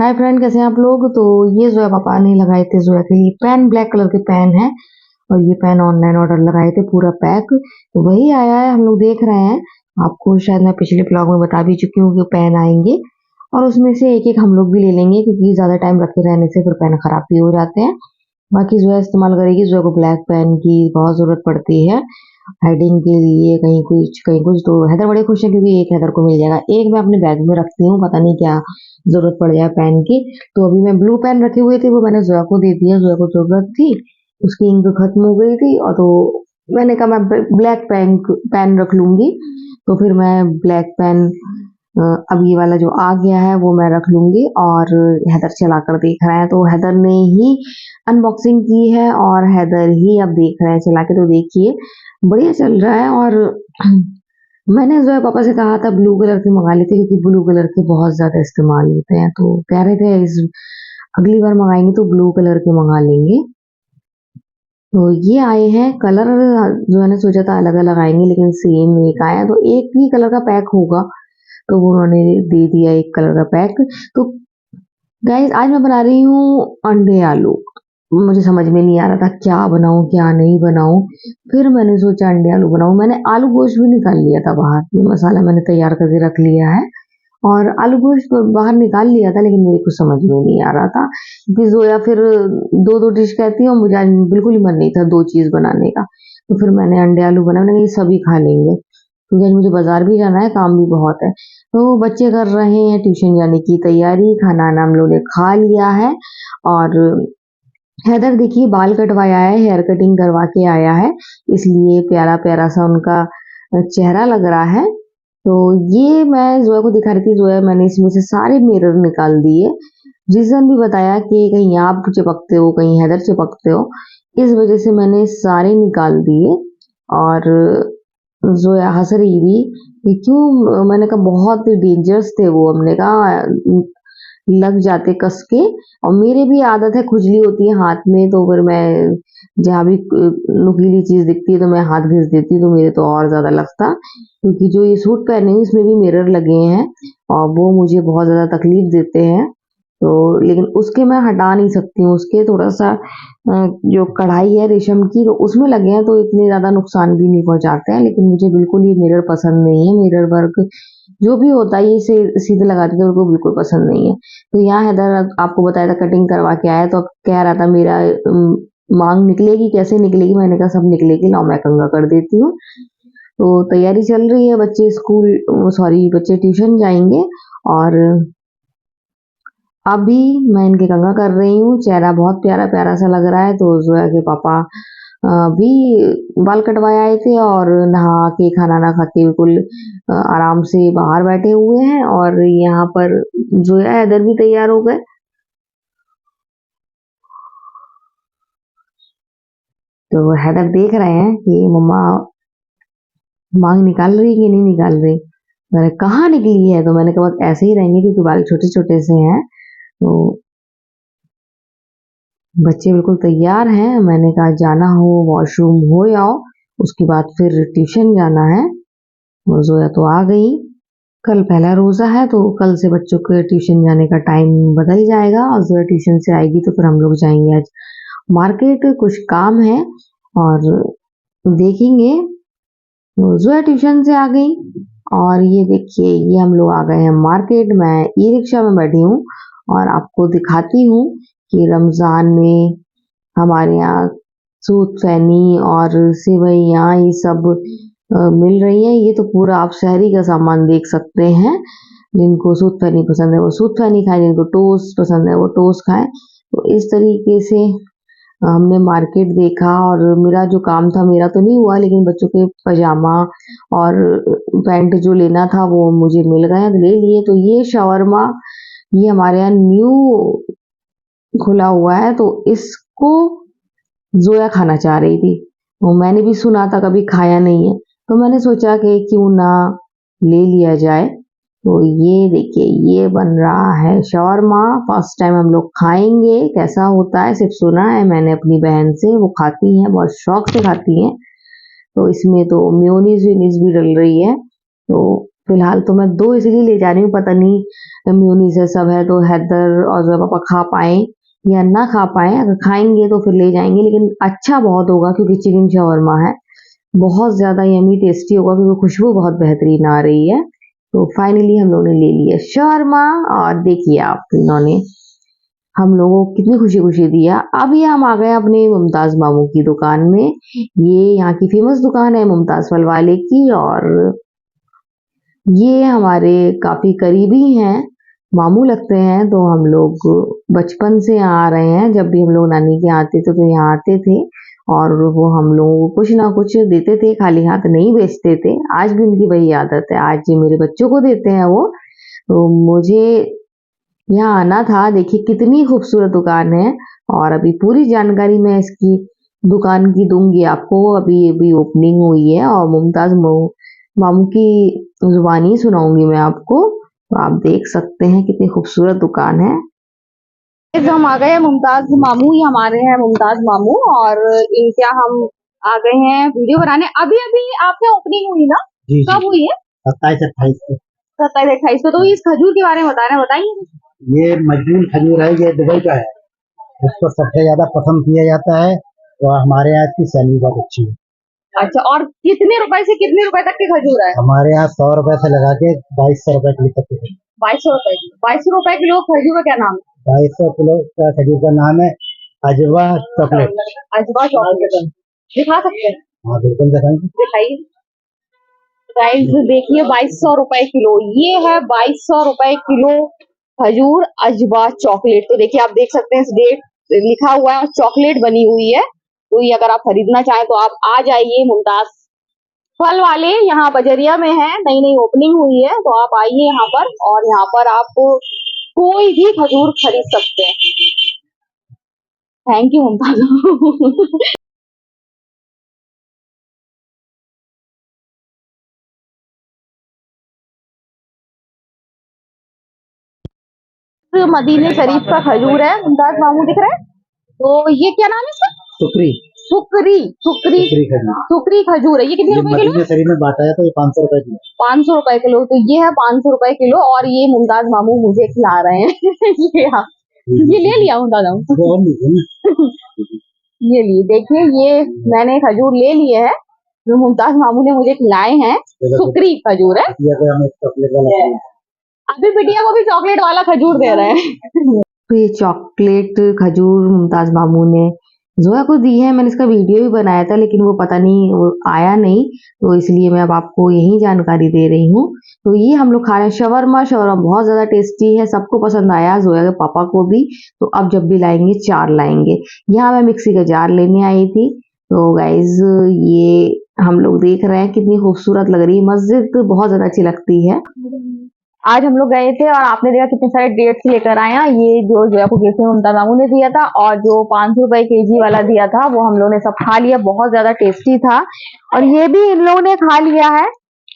Hi friend, कैसे हैं आप लोग। तो ये जोया पापा ने लगाए थे जोया के लिए पेन, ब्लैक कलर के पेन है। और ये पेन ऑनलाइन ऑर्डर लगाए थे पूरा पैक, तो वही आया है, हम लोग देख रहे हैं। आपको शायद मैं पिछले ब्लॉग में बता भी चुकी हूँ कि पेन आएंगे और उसमें से एक एक हम लोग भी ले लेंगे, क्योंकि ज्यादा टाइम रखे रहने से फिर पेन खराब भी हो जाते हैं। बाकी जोया इस्तेमाल करेगी, जोया को ब्लैक पेन की बहुत जरूरत पड़ती है हेडिंग के लिए, कहीं कुछ। तो हैदर बड़े खुश है क्योंकि एक हैदर को मिल जाएगा। एक मैं अपने बैग में रखती हूँ, पता नहीं क्या जरूरत पड़ जाए पेन की। तो अभी मैं ब्लू पेन रखे हुए थे, वो मैंने जोया को दे दिया। जोया को जरूरत थी, उसकी इंक खत्म हो गई थी, और तो मैंने कहा मैं ब्लैक पेन रख लूंगी। तो फिर मैं ब्लैक पेन अब ये वाला जो आ गया है वो मैं रख लूंगी। और हैदर चला कर देख रहा है, तो हैदर ने ही अनबॉक्सिंग की है और हैदर ही अब देख रहे हैं चला के। तो देखिए बढ़िया चल रहा है। और मैंने जोया पापा से कहा था ब्लू कलर के मंगा लेते, क्योंकि ब्लू कलर के बहुत ज्यादा इस्तेमाल होते हैं। तो कह रहे थे इस अगली बार मंगाएंगे तो ब्लू कलर के मंगा लेंगे। तो ये आए हैं कलर, जो मैंने सोचा था अलग अलग आएंगे लेकिन सेम एक आया। तो एक ही कलर का पैक होगा, तो वो उन्होंने दे दिया एक कलर का पैक। तो गाइस आज मैं बना रही हूँ अंडे आलू। मुझे समझ में नहीं आ रहा था क्या बनाऊं क्या नहीं बनाऊं। फिर मैंने सोचा अंडे आलू बनाऊं। मैंने आलू गोश्त भी निकाल लिया था बाहर, ये मसाला मैंने तैयार करके रख लिया है। और आलू गोश्त तो बाहर निकाल लिया था, लेकिन मेरे को समझ में नहीं आ रहा था, क्योंकि जोया फिर दो दो डिश कहती है और मुझे आज बिल्कुल ही मन नहीं था दो चीज बनाने का। तो फिर मैंने अंडे आलू बनाए, मैंने कहा ये सभी खा लेंगे, क्योंकि आज मुझे बाजार भी जाना है, काम भी बहुत है। तो बच्चे कर रहे हैं ट्यूशन जाने की तैयारी। खाना हम लोगों ने खा लिया है। और हैदर देखिए बाल कटवाया है, हेयर कटिंग करवा के आया है, इसलिए प्यारा प्यारा सा उनका चेहरा लग रहा है। तो ये मैं जोया को दिखा रही थी। जोया मैंने इसमें से सारे मिरर निकाल दिए। रीजन भी बताया कि कहीं आप चिपकते हो कहीं हैदर चिपकते हो, इस वजह से मैंने सारे निकाल दिए। और जोया हंस रही थी कि क्यों, मैंने कहा बहुत डेंजरस थे वो, हमने कहा लग जाते कस के। और मेरे भी आदत है, खुजली होती है हाथ में, तो फिर मैं जहाँ भी नुकीली चीज दिखती है तो मैं हाथ घिस देती हूँ, तो मेरे तो और ज्यादा लगता। क्योंकि जो ये सूट पहने हुए इसमें भी मिरर लगे हैं और वो मुझे बहुत ज्यादा तकलीफ देते हैं। तो लेकिन उसके मैं हटा नहीं सकती हूँ, उसके थोड़ा सा जो कढ़ाई है रेशम की, तो उसमें लगे हैं तो इतने ज्यादा नुकसान भी नहीं पहुंचाते हैं। लेकिन मुझे बिल्कुल ये मिरर पसंद नहीं है, मिरर वर्क जो भी होता है ये सीधे लगाते थे, उनको बिल्कुल पसंद नहीं है। तो यहाँ हैदर आपको बताया था कटिंग करवा के आया, तो अब कह रहा था मेरा मांग निकलेगी, कैसे निकलेगी। मैंने कहा सब निकलेगी, लाओ मैं कंगा कर देती हूँ। तो तैयारी चल रही है, बच्चे स्कूल सॉरी बच्चे ट्यूशन जाएंगे। और अभी मैं इनके कंगा कर रही हूँ। चेहरा बहुत प्यारा प्यारा सा लग रहा है। तो जोया के पापा भी बाल कटवाए आए थे और नहा के खाना ना खा के बिल्कुल आराम से बाहर बैठे हुए हैं। और यहाँ पर जोया हैदर भी तैयार हो गए। तो हैदर देख रहे हैं कि मम्मा मांग निकाल रही कि नहीं निकाल रही। मैंने कहाँ निकली है, तो मैंने कहा बस ऐसे ही रहेंगे क्योंकि बाल छोटे छोटे से हैं। तो बच्चे बिल्कुल तैयार हैं। मैंने कहा जाना हो वॉशरूम हो आओ, उसके बाद फिर ट्यूशन जाना है। और जोया तो आ गई। कल पहला रोजा है, तो कल से बच्चों के ट्यूशन जाने का टाइम बदल जाएगा। और जोया ट्यूशन से आएगी तो फिर हम लोग जाएंगे आज मार्केट, कुछ काम है और देखेंगे। तो जोया ट्यूशन से आ गई। और ये देखिए ये हम लोग आ गए हैं मार्केट। मैं ई रिक्शा में बैठी हूँ और आपको दिखाती हूँ कि रमजान में हमारे यहाँ सूत फैनी और सेवइयाँ ये सब मिल रही है। ये तो पूरा आप शहरी का सामान देख सकते हैं। जिनको सूत फैनी पसंद है वो सूत फैनी खाएं, जिनको टोस्ट पसंद है वो टोस्ट खाएं। तो इस तरीके से हमने मार्केट देखा। और मेरा जो काम था मेरा तो नहीं हुआ, लेकिन बच्चों के पजामा और पैंट जो लेना था वो मुझे मिल गए, ले लिए। तो ये शवरमा, ये हमारे यहाँ न्यू खुला हुआ है, तो इसको जोया खाना चाह रही थी। वो मैंने भी सुना था, कभी खाया नहीं है, तो मैंने सोचा कि क्यों ना ले लिया जाए। तो ये देखिए ये बन रहा है शवरमा। फर्स्ट टाइम हम लोग खाएंगे, कैसा होता है सिर्फ सुना है मैंने अपनी बहन से, वो खाती हैं बहुत शौक से खाती हैं। तो इसमें तो मेयोनीज वेयोनीज भी डल रही है। तो फिलहाल तो मैं 2 इसलिए ले जा रही हूँ, पता नहीं मेयोनीज है सब है तो हैदर और ज़ोया पापा खा पाएँ या ना खा पाएँ। अगर खाएँगे तो फिर ले जाएँगे, लेकिन अच्छा बहुत होगा क्योंकि चिकन शवरमा है। बहुत ज़्यादा यम्मी टेस्टी होगा क्योंकि खुशबू बहुत बेहतरीन आ रही है। तो फाइनली हम लोगों ने ले लिया शवरमा और देखिए आप इन्होंने हम लोगों को कितनी खुशी-खुशी दिया। अब ये हम आ गए अपने मुमताज़ मामू की दुकान में। ये यहाँ की फ़ेमस दुकान है मुमताज़ फल वाले की और ये हमारे काफ़ी करीबी हैं, मामू लगते हैं। तो हम लोग बचपन से यहाँ आ रहे हैं, जब भी हम लोग नानी के यहाँ आते थे तो यहाँ आते थे और वो हम लोगों को कुछ ना कुछ देते थे, खाली हाथ नहीं भेजते थे। आज भी उनकी वही आदत है, आज ये मेरे बच्चों को देते हैं वो। तो मुझे यहाँ आना था। देखिए कितनी खूबसूरत दुकान है और अभी पूरी जानकारी मैं इसकी दुकान की दूंगी आपको। अभी अभी ओपनिंग हुई है और मुमताज़ मामू की जुबानी सुनाऊंगी मैं आपको, तो आप देख सकते हैं कितनी खूबसूरत दुकान है। हम आ गए हैं मुमताज़ मामू, ही हमारे हैं मुमताज़ मामू और इनके यहाँ हम आ गए हैं वीडियो बनाने। अभी अभी आपके ओपनिंग हुई ना? जी कब हुई है? 27-28 को। 27-28 को। तो इस खजूर के बारे में बताइए। ये मजबूल खजूर है, ये दुबई का है। इसको सबसे ज्यादा पसंद किया जाता है और हमारे यहाँ इसकी सैलरी बहुत अच्छी है। अच्छा, और कितने रुपए से कितने रुपए तक की खजूर है? हमारे यहाँ 100 रुपए से लगा के 2200 रुपए किलो तक है। 2200 रुपए की। 2200 रुपए किलो खजूर का क्या नाम है? 2200 किलो का खजूर का नाम है अजवा चॉकलेट। अजवा चॉकलेट। दिखा सकते हैं? हाँ बिल्कुल दिखाएंगे। दिखाइए। गाइस देखिए 2200 रुपए किलो, ये है 2200 रुपए किलो खजूर अजवा चॉकलेट। तो देखिए आप देख सकते हैं इस डेट लिखा हुआ है और चॉकलेट बनी हुई है। तो ये अगर आप खरीदना चाहें तो आप आ जाइए मुमताज फल वाले, यहाँ बजरिया में है, नई नई ओपनिंग हुई है। तो आप आइए यहाँ पर और यहाँ पर आप कोई भी खजूर खरीद सकते हैं। Thank you Mumtaz. मदीने शरीफ का खजूर है, मुमताज मामू दिख रहे हैं। तो ये क्या नाम है इसका? सुकरी सुकरी सुकरी सुकरी खजूर। सुकरी खजूर है। ये कितने ये रुपए किलो? मदीने शरीफ में बांटा है तो ये 500 रुपए किलो। 500 रुपए किलो। तो ये है 500 रुपए किलो और ये मुमताज मामू मुझे खिला रहे हैं। ये ले लिया मुमताज मामू। ये लिए देखिए, ये मैंने खजूर ले लिए है जो मुमताज मामू ने मुझे खिलाए हैं। सुकरी खजूर है। अभी बिटिया को भी चॉकलेट वाला खजूर दे रहे हैं। तो ये चॉकलेट खजूर मुमताज मामू ने जोया को दी है। मैंने इसका वीडियो भी बनाया था लेकिन वो पता नहीं वो आया नहीं, तो इसलिए मैं अब आपको यही जानकारी दे रही हूँ। तो ये हम लोग खा रहे हैं शवरमा। शवरमा बहुत ज्यादा टेस्टी है, सबको पसंद आया, जोया के पापा को भी। तो अब जब भी लाएंगे 4 लाएंगे। यहाँ मैं मिक्सी का जार लेने आई थी। तो गाइज ये हम लोग देख रहे हैं कितनी खूबसूरत लग रही है मस्जिद, बहुत ज्यादा अच्छी लगती है। आज हम लोग गए थे और आपने देखा कितने सारे डेट्स लेकर आए हैं। ये जो जोया को गिफ्ट में मुमताज मामू ने दिया था और जो 500 रुपए केजी वाला दिया था वो हम लोगों ने सब खा लिया, बहुत ज्यादा टेस्टी था। और ये भी इन लोगों ने खा लिया है,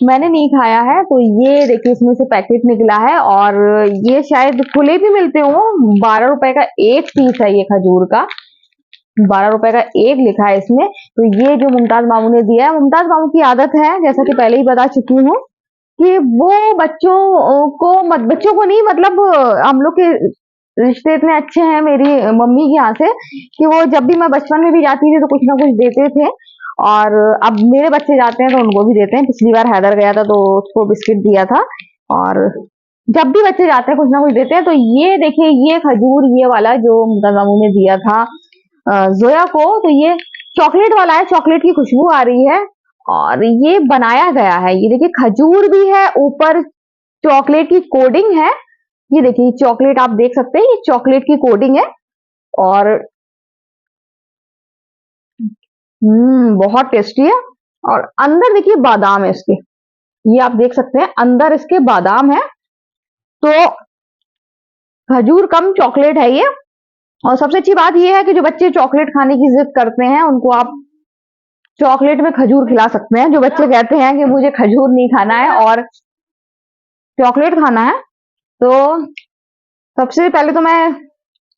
मैंने नहीं खाया है। तो ये देखिए इसमें से पैकेट निकला है और ये शायद खुले भी मिलते हो। 12 रुपए का एक पीस है ये खजूर का, 12 रुपए का एक लिखा है इसमें। तो ये जो मुमताज मामू ने दिया है, मुमताज मामू की आदत है जैसा कि पहले ही बता चुकी हूँ कि वो बच्चों को नहीं, मतलब हम लोग के रिश्ते इतने अच्छे हैं मेरी मम्मी के यहाँ से कि वो जब भी मैं बचपन में भी जाती थी तो कुछ ना कुछ देते थे और अब मेरे बच्चे जाते हैं तो उनको भी देते हैं। पिछली बार हैदर गया था तो उसको बिस्किट दिया था और जब भी बच्चे जाते हैं कुछ ना कुछ देते हैं। तो ये देखिए ये खजूर ये वाला जो मुमताज मामू ने दिया था जोया को, तो ये चॉकलेट वाला है, चॉकलेट की खुशबू आ रही है और ये बनाया गया है। ये देखिए खजूर भी है, ऊपर चॉकलेट की कोडिंग है। ये देखिए चॉकलेट आप देख सकते हैं, ये चॉकलेट की कोडिंग है और बहुत टेस्टी है। और अंदर देखिए बादाम है इसके, ये आप देख सकते हैं अंदर इसके बादाम है। तो खजूर कम चॉकलेट है ये। और सबसे अच्छी बात ये है कि जो बच्चे चॉकलेट खाने की जिद करते हैं उनको आप चॉकलेट में खजूर खिला सकते हैं। जो बच्चे कहते हैं कि मुझे खजूर नहीं खाना है और चॉकलेट खाना है, तो सबसे पहले तो मैं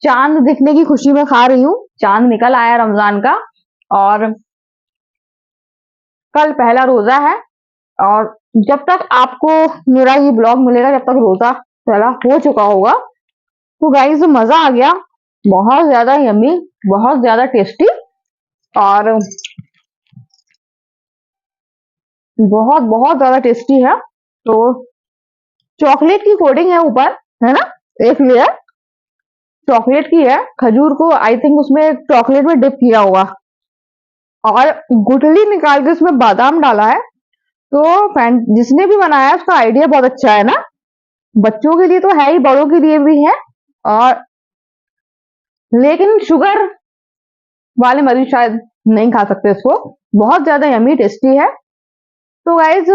चांद दिखने की खुशी में खा रही हूँ। चांद निकल आया रमजान का और कल पहला रोजा है और जब तक आपको मेरा ये ब्लॉग मिलेगा, जब तक रोजा पहला हो चुका होगा। तो गाइस मजा आ गया, बहुत ज्यादा यम्मी, बहुत ज्यादा टेस्टी और बहुत बहुत ज्यादा टेस्टी है। तो चॉकलेट की कोटिंग है ऊपर, है ना, एक लेयर चॉकलेट की है। खजूर को आई थिंक उसमें चॉकलेट में डिप किया होगा और गुठली निकाल के उसमें बादाम डाला है। तो जिसने भी बनाया है उसका आइडिया बहुत अच्छा है ना। बच्चों के लिए तो है ही, बड़ों के लिए भी है। और लेकिन शुगर वाले मरीज शायद नहीं खा सकते इसको। बहुत ज्यादा यमी टेस्टी है। तो गाइज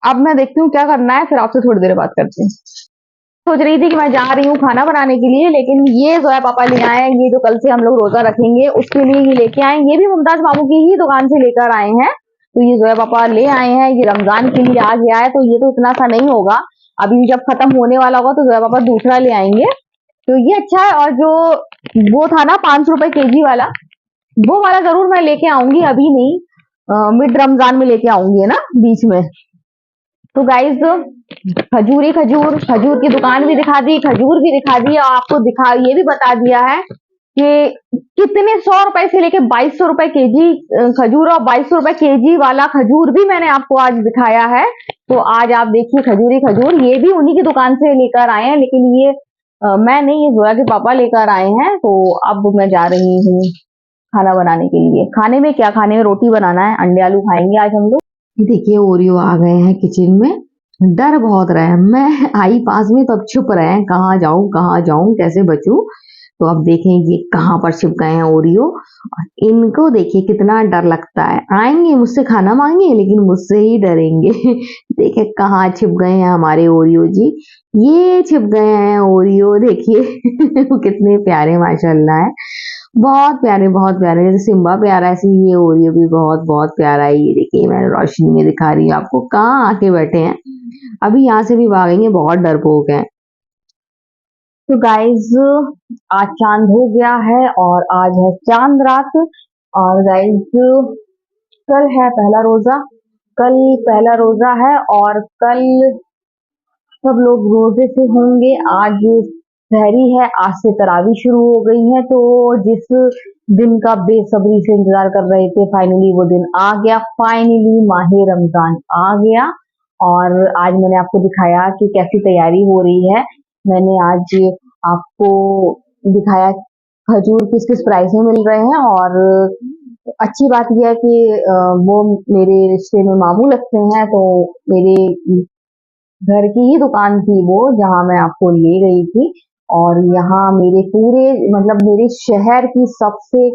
अब मैं देखती हूँ क्या करना है, फिर आपसे थोड़ी देर बात करती हूँ। सोच रही थी कि मैं जा रही हूँ खाना बनाने के लिए, लेकिन ये जोया पापा ले आए हैं, ये जो कल से हम लोग रोजा रखेंगे उसके लिए ये लेके आए। ये भी मुमताज मामू की ही दुकान से लेकर आए हैं। तो ये जोया पापा ले आए हैं, ये रमजान के लिए आ गया है। तो ये तो इतना सा नहीं होगा, अभी जब खत्म होने वाला होगा तो जोया पापा दूसरा ले आएंगे। तो ये अच्छा है। और जो वो था ना 500 रुपए केजी वाला, वो वाला जरूर मैं लेके आऊंगी, अभी नहीं, मिड रमजान में लेके आऊंगी, है ना, बीच में। तो गाइज खजूर ही खजूर, खजूर की दुकान भी दिखा दी, खजूर भी दिखा दी, और आपको दिखा ये भी बता दिया है कि कितने 100 रुपए से लेके 2200 रुपए केजी खजूर, और 2200 रुपए केजी वाला खजूर भी मैंने आपको आज दिखाया है। तो आज आप देखिए खजूर ही खजूर, ये भी उन्हीं की दुकान से लेकर आए हैं, लेकिन ये मैं नहीं, ये जोया के पापा लेकर आए हैं। तो अब मैं जा रही हूँ खाना बनाने के लिए। खाने में क्या, खाने में रोटी बनाना है, अंडे आलू खाएंगे आज हम लोग। देखिए ओरियो आ गए हैं किचन में, डर बहुत रहा है। मैं आई पास में तो अब छुप रहे हैं, कहाँ जाऊं कैसे बचूं। तो अब देखें ये कहाँ पर छिप गए हैं ओरियो। इनको देखिए कितना डर लगता है, आएंगे मुझसे खाना मांगे लेकिन मुझसे ही डरेंगे। देखे कहाँ छिप गए हैं हमारे ओरियो जी, ये छिप गए हैं ओरियो, देखिए। कितने प्यारे माशाल्लाह है, बहुत प्यारे बहुत प्यारे। जैसे सिम्बा प्यारा ऐसे ही ये ओरियो भी बहुत बहुत प्यारा है। ये देखिए मैं रोशनी में दिखा रही हूँ आपको, कहाँ आके बैठे हैं, अभी यहाँ से भी भागेंगे, बहुत डरपोक है। तो गाइज आज चांद हो गया है और आज है चांद रात। और गाइज कल है पहला रोजा, कल पहला रोजा है और कल सब लोग रोजे से होंगे। आज सहरी है, आज से तरावी शुरू हो गई है। तो जिस दिन का बेसब्री से इंतजार कर रहे थे, फाइनली वो दिन आ गया, फाइनली माहे रमजान आ गया। और आज मैंने आपको दिखाया कि कैसी तैयारी हो रही है। मैंने आज आपको दिखाया खजूर किस किस प्राइस में मिल रहे हैं। और अच्छी बात यह है कि वो मेरे रिश्ते में मामू लगते हैं, तो मेरे घर की ही दुकान थी वो, जहाँ मैं आपको ले गई थी। और यहाँ मेरे पूरे मतलब मेरे शहर की सबसे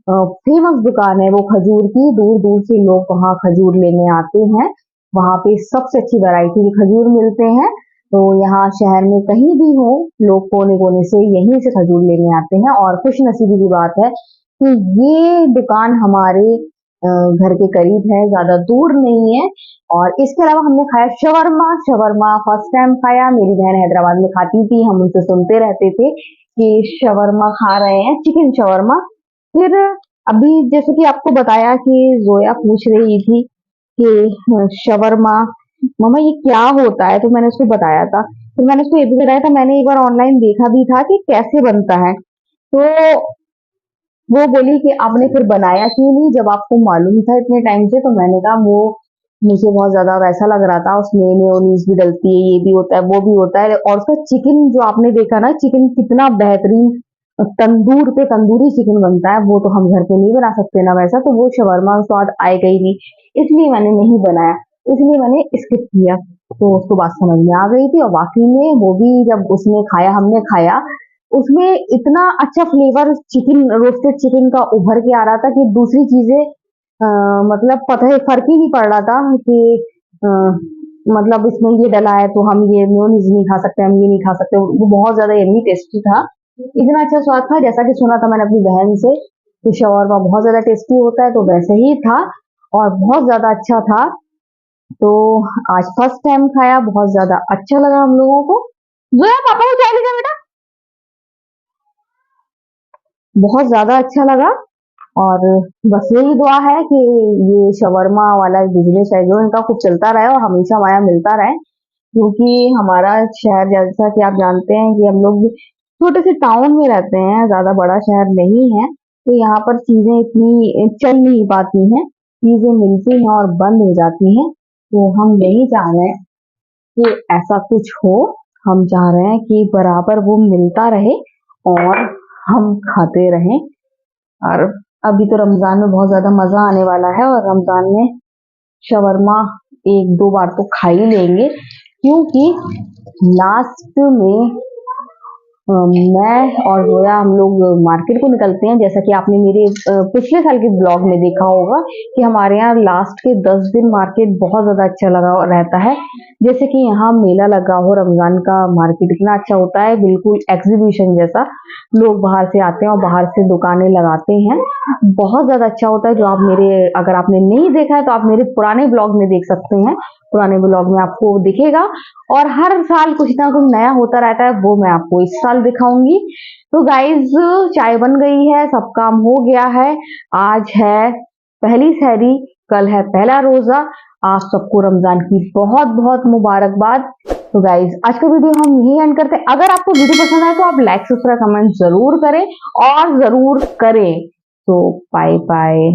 फेमस दुकान है वो खजूर की। दूर दूर से लोग वहाँ खजूर लेने आते हैं, वहाँ पे सबसे अच्छी वैरायटी के खजूर मिलते हैं। तो यहाँ शहर में कहीं भी हो, लोग कोने कोने से यहीं से खजूर लेने आते हैं। और खुशनसीबी की बात है कि ये दुकान हमारे घर के करीब है, ज्यादा दूर नहीं है। और इसके अलावा हमने खाया शवरमा, शवरमा फर्स्ट टाइम खाया। मेरी बहन हैदराबाद में खाती थी, हम उनसे सुनते रहते थे कि शवरमा खा रहे हैं, चिकन शवरमा। फिर अभी जैसे कि आपको बताया कि जोया पूछ रही थी कि शवरमा मम्मा ये क्या होता है, तो मैंने उसको बताया था। फिर मैंने उसको ये भी बताया था, मैंने एक बार ऑनलाइन देखा भी था कि कैसे बनता है। तो वो बोली कि आपने फिर बनाया क्यों नहीं जब आपको मालूम था इतने टाइम से। तो मैंने कहा वो मुझे बहुत ज्यादा वैसा लग रहा था, उसमें मेयोनीज भी डलती है, ये भी होता है वो भी होता है। और उसका चिकन जो आपने देखा ना, चिकन कितना बेहतरीन तंदूर पे तंदूरी चिकन बनता है, वो तो हम घर पे नहीं बना सकते ना वैसा, तो वो शवरमा स्वाद आएगा ही नहीं, इसलिए मैंने नहीं बनाया, इसलिए मैंने स्किप किया। तो उसको बात समझ में आ गई थी। और वाकई में वो भी जब उसने खाया, हमने खाया, उसमें इतना अच्छा फ्लेवर चिकन, रोस्टेड चिकन का उभर के आ रहा था कि दूसरी चीजें मतलब पता है फर्क ही नहीं पड़ रहा था कि अ, मतलब इसमें ये डला है तो हम ये मेयोनीज नहीं खा सकते, हम ये नहीं खा सकते। वो बहुत ज्यादा यम्मी टेस्टी था, इतना अच्छा स्वाद था। जैसा कि सुना था मैंने अपनी बहन से कि शवरमा बहुत ज्यादा टेस्टी होता है, तो वैसे ही था और बहुत ज्यादा अच्छा था। तो आज फर्स्ट टाइम खाया, बहुत ज्यादा अच्छा लगा हम लोगों को। जोया पापा को चाय लेकर बेटा, बहुत ज्यादा अच्छा लगा। और बस यही दुआ है कि ये शवरमा वाला बिजनेस है जो इनका खूब चलता रहे और हमेशा हमारा मिलता रहे, क्योंकि हमारा शहर जैसा कि आप जानते हैं कि हम लोग छोटे से टाउन में रहते हैं, ज्यादा बड़ा शहर नहीं है, तो यहाँ पर चीजें इतनी चल नहीं पाती हैं, चीजें मिलती हैं और बंद हो जाती हैं। तो हम नहीं चाह रहे हैं कि ऐसा कुछ हो, हम चाह रहे हैं कि बराबर वो मिलता रहे और हम खाते रहें। और अभी तो रमजान में बहुत ज्यादा मजा आने वाला है और रमजान में शवरमा एक दो बार तो खा ही लेंगे, क्योंकि लास्ट में मैं और जोया हम लोग मार्केट को निकलते हैं। जैसा कि आपने मेरे पिछले साल के ब्लॉग में देखा होगा कि हमारे यहाँ लास्ट के 10 दिन मार्केट बहुत ज्यादा अच्छा लगा रहता है। जैसे कि यहाँ मेला लगा हो, रमजान का मार्केट इतना अच्छा होता है, बिल्कुल एग्जीबिशन जैसा। लोग बाहर से आते हैं और बाहर से दुकानें लगाते हैं, बहुत ज्यादा अच्छा होता है। जो आप मेरे, अगर आपने नहीं देखा है तो आप मेरे पुराने ब्लॉग में देख सकते हैं, पुराने ब्लॉग में आपको दिखेगा। और हर साल कुछ ना कुछ नया होता रहता है, वो मैं आपको इस साल दिखाऊंगी। तो गाइज, चाय बन गई है, सब काम हो गया है। आज है पहली सहरी, कल है पहला रोजा। आप सबको रमजान की बहुत बहुत मुबारकबाद। तो गाइज, आज का वीडियो हम यही एंड करते हैं। अगर आपको वीडियो पसंद आए तो आप लाइक सब्सक्राइब कमेंट जरूर करें और जरूर करें। तो बाय बाय।